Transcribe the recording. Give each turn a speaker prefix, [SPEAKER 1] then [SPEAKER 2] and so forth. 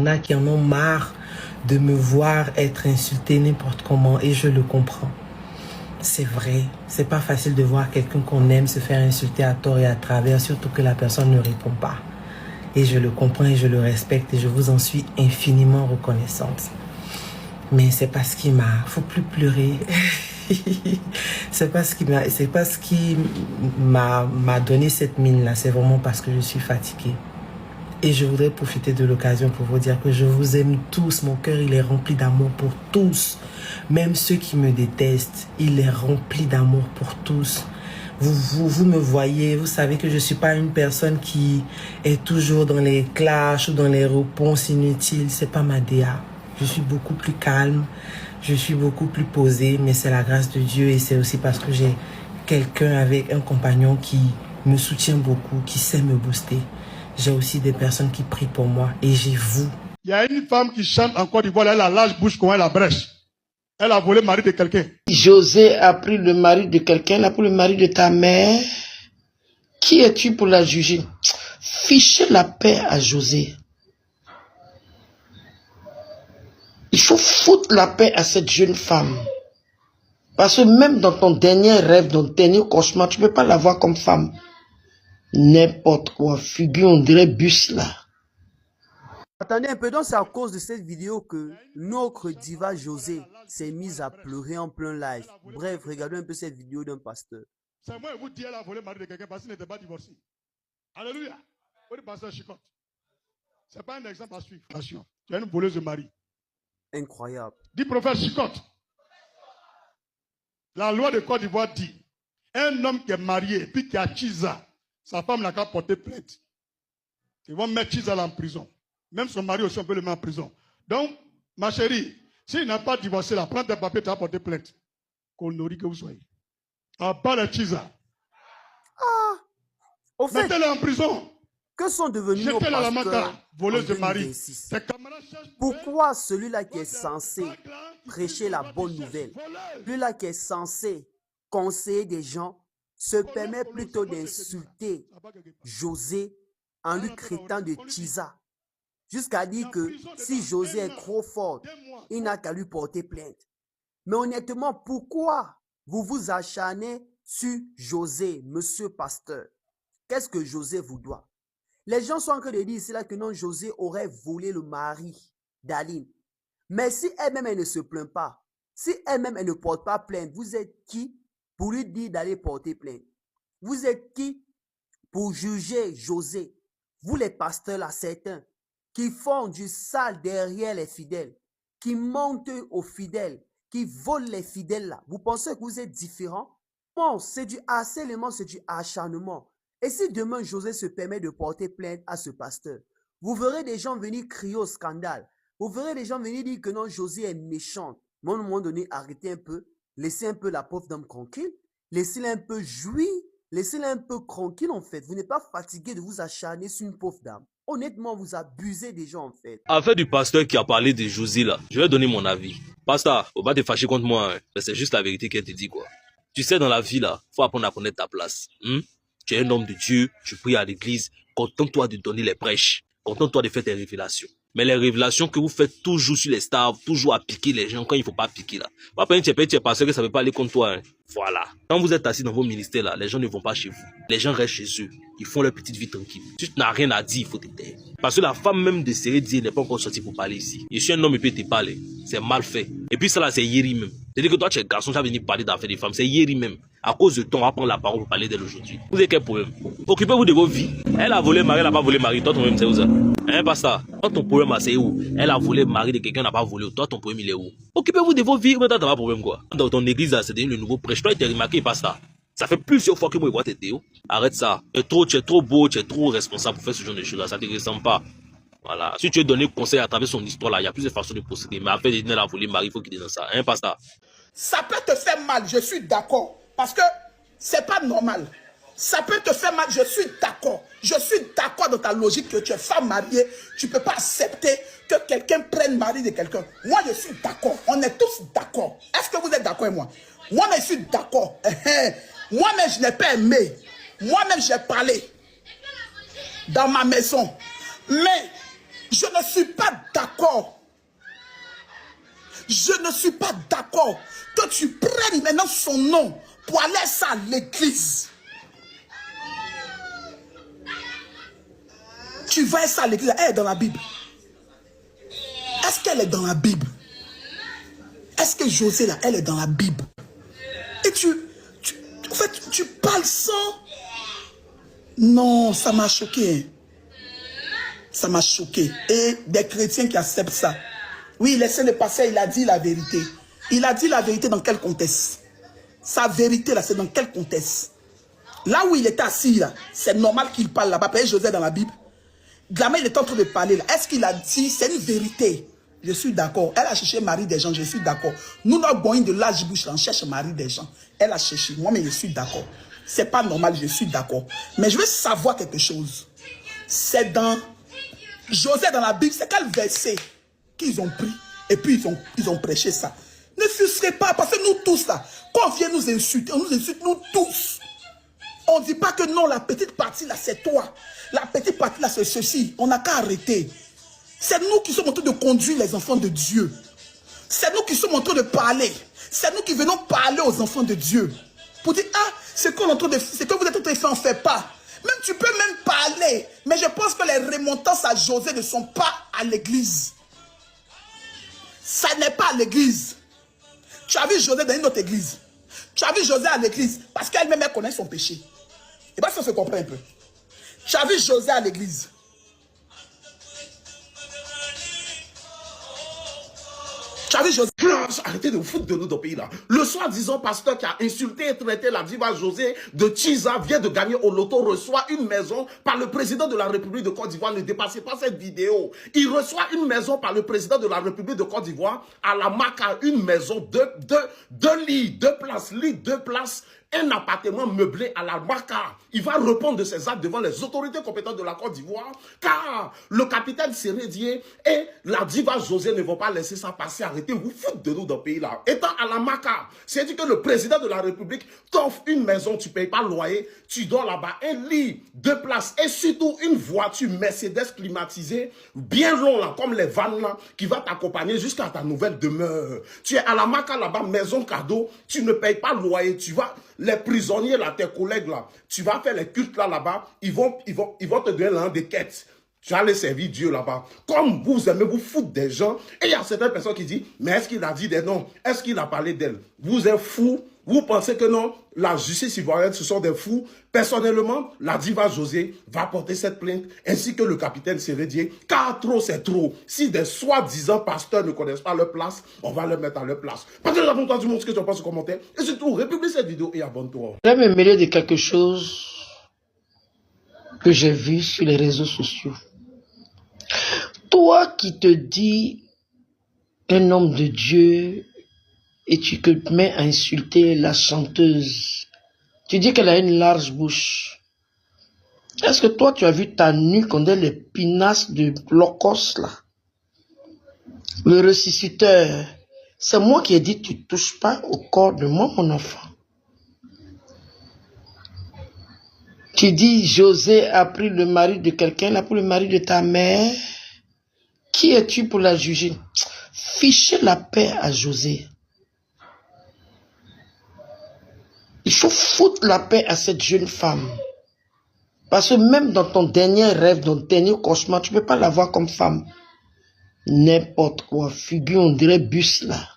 [SPEAKER 1] en a qui en ont marre de me voir être insultée n'importe comment et je le comprends. C'est vrai, c'est pas facile de voir quelqu'un qu'on aime se faire insulter à tort et à travers, surtout que la personne ne répond pas. Et je le comprends et je le respecte et je vous en suis infiniment reconnaissante. Mais c'est pas ce qui m'a... Faut plus pleurer. C'est pas ce qui m'a donné cette mine-là. C'est vraiment parce que je suis fatiguée. Et je voudrais profiter de l'occasion pour vous dire que je vous aime tous. Mon cœur, il est rempli d'amour pour tous. Même ceux qui me détestent, il est rempli d'amour pour tous. Vous me voyez, vous savez que je ne suis pas une personne qui est toujours dans les clashs ou dans les réponses inutiles. C'est pas ma DA. Je suis beaucoup plus calme, je suis beaucoup plus posée, mais c'est la grâce de Dieu et c'est aussi parce que j'ai quelqu'un avec un compagnon qui me soutient beaucoup, qui sait me booster. J'ai aussi des personnes qui prient pour moi et j'ai vous.
[SPEAKER 2] Il y a une femme qui chante en Côte d'Ivoire, elle a large bouche comme elle a brèche. Elle a volé le mari de quelqu'un.
[SPEAKER 3] José a pris le mari de quelqu'un, elle a pris le mari de ta mère. Qui es-tu pour la juger? Fichez la paix à José. Il faut foutre la paix à cette jeune femme. Parce que même dans ton dernier rêve, dans ton dernier cauchemar, tu ne peux pas la voir comme femme. N'importe quoi, figure, on dirait bus là.
[SPEAKER 4] Attendez un peu, donc c'est à cause de cette vidéo que notre diva José s'est mise à pleurer en plein live. Bref, regardez un peu cette vidéo d'un pasteur.
[SPEAKER 2] C'est moi qui vous dis, elle a volé le mari de quelqu'un parce qu'il n'était pas divorcé. Alléluia. Vous pasteur Chicotte. Ce n'est pas un exemple à suivre. Tu es une voleuse de mari.
[SPEAKER 4] Incroyable.
[SPEAKER 2] Dit prophète Chicotte. La loi de Côte d'Ivoire dit, un homme qui est marié et puis qui a Chiza, sa femme n'a qu'à porter plainte. Ils vont mettre Chiza en prison. Même son mari aussi, on peut le mettre en prison. Donc, ma chérie, s'il n'a pas divorcé là, prends tes papiers, tu vas porter plainte. Qu'on nourrit que vous soyez. À part le Chiza.
[SPEAKER 4] Ah! Au fait,
[SPEAKER 2] mettez-le en prison.
[SPEAKER 4] Que sont devenus nos pasteurs
[SPEAKER 2] voleuse de mari.
[SPEAKER 4] Pourquoi celui-là qui est censé prêcher la bonne nouvelle, celui-là qui est censé conseiller des gens, se permet plutôt d'insulter José en lui traitant de Chiza, jusqu'à dire que si José est trop fort, il n'a qu'à lui porter plainte. Mais honnêtement, pourquoi vous vous acharnez sur José, monsieur pasteur? Qu'est-ce que José vous doit? Les gens sont en train de dire ici là que non, José aurait volé le mari d'Aline. Mais si elle-même, elle ne se plaint pas, si elle-même, elle ne porte pas plainte, vous êtes qui pour lui dire d'aller porter plainte? Vous êtes qui pour juger José? Vous les pasteurs là, certains, qui font du sale derrière les fidèles, qui mentent aux fidèles, qui volent les fidèles là. Vous pensez que vous êtes différents? Non, c'est du harcèlement, c'est du acharnement. Et si demain José se permet de porter plainte à ce pasteur, vous verrez des gens venir crier au scandale. Vous verrez des gens venir dire que non, José est méchant. Mais à un moment donné, arrêtez un peu. Laissez un peu la pauvre dame tranquille. Laissez-la un peu jouir. Laissez-la un peu tranquille en fait. Vous n'êtes pas fatigué de vous acharner sur une pauvre dame. Honnêtement, vous abusez des gens en fait.
[SPEAKER 5] Affaire du pasteur qui a parlé de José là, je vais donner mon avis. Pasteur, faut pas te fâcher contre moi. Hein. C'est juste la vérité qu'elle te dit quoi. Tu sais, dans la vie là, faut apprendre à connaître ta place. Tu es un homme de Dieu, tu pries à l'église, contente-toi de donner les prêches, contente-toi de faire tes révélations. Mais les révélations que vous faites toujours sur les stars, toujours à piquer les gens quand il ne faut pas piquer là. Pas parce que tu es parce que ça ne veut pas aller contre toi. Hein. Voilà. Quand vous êtes assis dans vos ministères là, les gens ne vont pas chez vous. Les gens restent chez eux. Ils font leur petite vie tranquille. Si tu n'as rien à dire, il faut te taire. Parce que la femme même de Sérédi n'est pas encore sortie pour parler ici. Je suis un homme et puis te parler. C'est mal fait. Et puis ça là, c'est Yeri même. C'est-à-dire que toi, tu es garçon, tu vas venir parler d'affaires des femmes. C'est Yeri même. À cause de ton, on va prendre la parole pour parler d'elle aujourd'hui. Vous avez quel problème? Occupez-vous de vos vies. Elle a volé mari, elle n'a pas volé mari. Toi, ton problème, c'est où ça? Hein, pas ça. Toi, ton problème, c'est où? Elle a volé mari de quelqu'un, n'a pas volé. Toi, ton problème, il est où? Occupez-vous de vos vies. Mais toi, t'as pas de problème, quoi. Dans ton église, c'est devenu le nouveau prêche. Toi, il t'a remarqué, pas ça. Ça fait plusieurs fois que moi, je vois tes déos. Arrête ça. Tu es trop beau, tu es trop responsable pour faire ce genre de choses-là. Ça ne te ressemble pas. Voilà. Si tu veux donner conseil à travers son histoire, là, il y a plusieurs façons de procéder. Mais après, elle a volé mari, il faut qu'il dise dans ça. Hein, pas ça.
[SPEAKER 6] Ça peut te faire mal, je suis d'accord. Parce que c'est pas normal. Ça peut te faire mal, je suis d'accord. Je suis d'accord dans ta logique que tu es femme mariée. Tu ne peux pas accepter que quelqu'un prenne le mari de quelqu'un. Moi, je suis d'accord. On est tous d'accord. Est-ce que vous êtes d'accord avec moi? Moi, je suis d'accord. Moi-même, je n'ai pas aimé. Moi-même, j'ai parlé dans ma maison. Mais je ne suis pas d'accord. ne suis pas d'accord que tu prennes maintenant son nom pour aller ça à l'église. Tu vas ça à l'église, elle est dans la Bible. Est-ce qu'elle est dans la Bible? Est-ce que José là, elle est dans la Bible? Et en fait, tu parles sans... Non, ça m'a choqué. Ça m'a choqué. Et des chrétiens qui acceptent ça. Oui, laissez-le passer, il a dit la vérité. Il a dit la vérité dans quel contexte? Sa vérité là, c'est dans quel contexte? Là où il était assis là, c'est normal qu'il parle là-bas. Parce que José dans la Bible. Glamé, il est en train de parler là. Est-ce qu'il a dit, c'est une vérité? Je suis d'accord. Elle a cherché Marie des gens, je suis d'accord. Nous, notre boyine de l'âge bouche là, on cherche Marie des gens. Elle a cherché. Moi, mais je suis d'accord. C'est pas normal, je suis d'accord. Mais je veux savoir quelque chose. C'est dans José dans la Bible, c'est quel verset qu'ils ont pris et puis ils ont prêché ça. Ne frustrez pas, parce que nous tous là, quand on vient nous insulter, on nous insulte nous tous. On ne dit pas que non, la petite partie là, c'est toi. La petite partie là, c'est ceci. On n'a qu'à arrêter. C'est nous qui sommes en train de conduire les enfants de Dieu. C'est nous qui sommes en train de parler. C'est nous qui venons parler aux enfants de Dieu. Pour dire, ah, ce que vous êtes en train de faire, on ne fait pas. Même tu peux même parler. Mais je pense que les remontances à José ne sont pas à l'église. Ça n'est pas à l'église. Tu as vu José dans une autre église. Tu as vu José à l'église parce qu'elle-même, elle connaît son péché. Et bien, ça se comprend un peu. Tu as vu José à l'église. Tu as vu José.
[SPEAKER 7] Arrêtez de vous foutre de nous dans le pays là. Le soi-disant pasteur qui a insulté et traité la diva José de Chiza vient de gagner au loto, reçoit une maison par le président de la République de Côte d'Ivoire. Ne dépassez pas cette vidéo. Il reçoit une maison par le président de la République de Côte d'Ivoire à la Maca, une maison, deux lits, 2 places, lit, 2 places. Un appartement meublé à la Maca. Il va répondre de ses actes devant les autorités compétentes de la Côte d'Ivoire, car le capitaine Sérédier et la diva José ne vont pas laisser ça passer. Arrêtez, vous foutre de nous dans le pays là. Étant à la Maca, c'est-à-dire que le président de la République t'offre une maison, tu ne payes pas le loyer, tu dors là-bas, un lit, 2 places et surtout une voiture Mercedes climatisée, bien long là, comme les vannes là, qui va t'accompagner jusqu'à ta nouvelle demeure. Tu es à la Maca là-bas, maison cadeau, tu ne payes pas le loyer, tu vas... Les prisonniers là, tes collègues là, tu vas faire les cultes là-bas, ils vont te donner l'un des quêtes. Tu vas aller servir Dieu là-bas. Comme vous aimez vous foutre des gens, et il y a certaines personnes qui disent, mais est-ce qu'il a dit des noms? Est-ce qu'il a parlé d'elle? Vous êtes fous? Vous pensez que non? La justice ivoirienne, ce sont des fous? Personnellement, la diva José va porter cette plainte, ainsi que le capitaine Sérédier, car trop c'est trop. Si des soi-disant pasteurs ne connaissent pas leur place, on va leur mettre à leur place. Parce que nous avons entendu ce que tu en penses en commentaire. Et surtout, republie cette vidéo et abonne-toi.
[SPEAKER 3] Je vais me mêler de quelque chose que j'ai vu sur les réseaux sociaux. Toi qui te dis un homme de Dieu et tu te mets à insulter la chanteuse, tu dis qu'elle a une large bouche. Est-ce que toi tu as vu ta nuque on dirait les pinasses de Locos là? Le ressusciteur. C'est moi qui ai dit tu touches pas au corps de moi mon enfant. Tu dis José a pris le mari de quelqu'un, il a pris le mari de ta mère. Qui es-tu pour la juger? Fichez la paix à José. Il faut foutre la paix à cette jeune femme. Parce que même dans ton dernier rêve, dans ton dernier cauchemar, tu ne peux pas la voir comme femme. N'importe quoi. Figure, on dirait bus là.